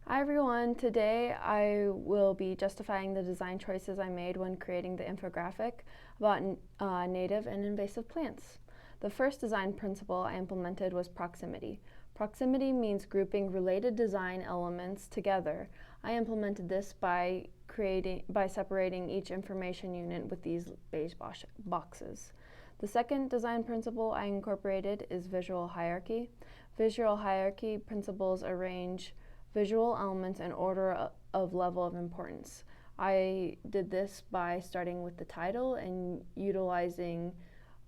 Hi everyone, today I will be justifying the design choices I made when creating the infographic about native and invasive plants. The first design principle I implemented was proximity. Proximity means grouping related design elements together. I implemented this by separating each information unit with these beige boxes. The second design principle I incorporated is visual hierarchy. Visual hierarchy principles arrange visual elements in order of level of importance. I did this by starting with the title and utilizing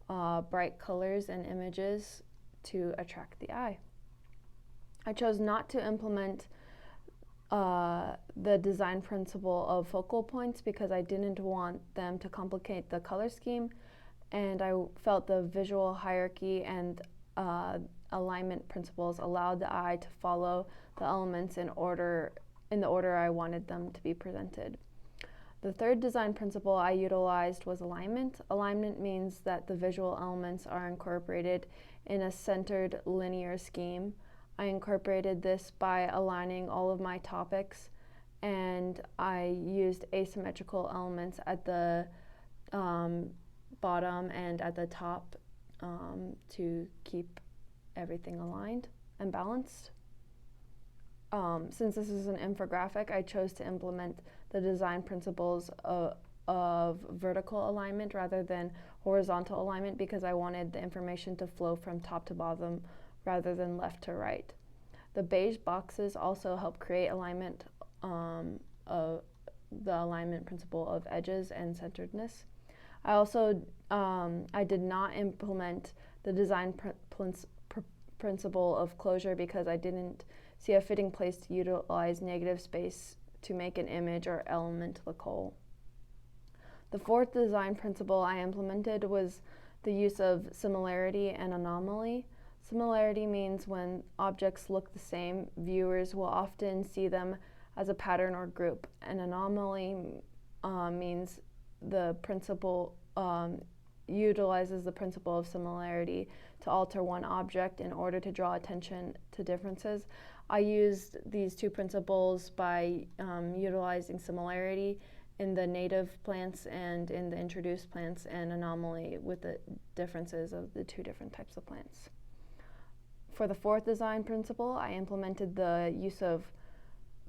bright colors and images to attract the eye. I chose not to implement the design principle of focal points because I didn't want them to complicate the color scheme, and I felt the visual hierarchy and alignment principles allowed the eye to follow the elements in the order I wanted them to be presented. The third design principle I utilized was alignment. Alignment means that the visual elements are incorporated in a centered linear scheme. I incorporated this by aligning all of my topics, and I used asymmetrical elements at the bottom and at the top to keep everything aligned and balanced. Since this is an infographic, I chose to implement the design principles of vertical alignment rather than horizontal alignment because I wanted the information to flow from top to bottom rather than left to right. The beige boxes also help create alignment of the alignment principle of edges and centeredness. I also I did not implement the design principle of closure because I didn't see a fitting place to utilize negative space to make an image or element look whole. The fourth design principle I implemented was the use of similarity and anomaly. Similarity means when objects look the same, viewers will often see them as a pattern or group. An anomaly means the principle utilizes the principle of similarity to alter one object in order to draw attention to differences. I used these two principles by utilizing similarity in the native plants and in the introduced plants, and anomaly with the differences of the two different types of plants. For the fourth design principle, I implemented the use of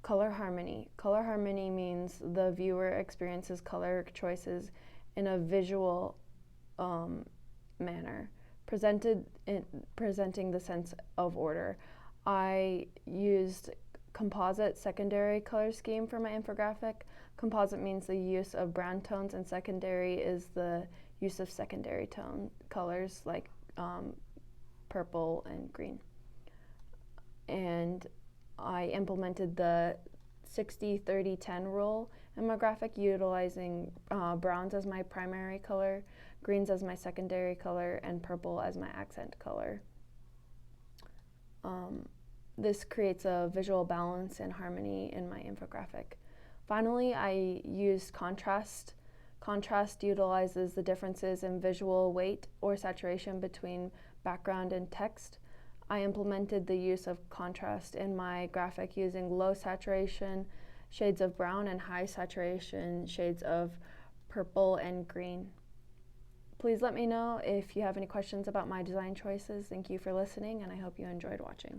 color harmony. Color harmony means the viewer experiences color choices in a visual manner, presenting the sense of order. I used composite secondary color scheme for my infographic. Composite means the use of brown tones, and secondary is the use of secondary tone colors like purple and green. And I implemented the 60-30-10 rule in my graphic, utilizing browns as my primary color, greens as my secondary color, and purple as my accent color. This creates a visual balance and harmony in my infographic. Finally, I used contrast. Contrast utilizes the differences in visual weight or saturation between background and text. I implemented the use of contrast in my graphic using low saturation shades of brown and high saturation shades of purple and green. Please let me know if you have any questions about my design choices. Thank you for listening, and I hope you enjoyed watching.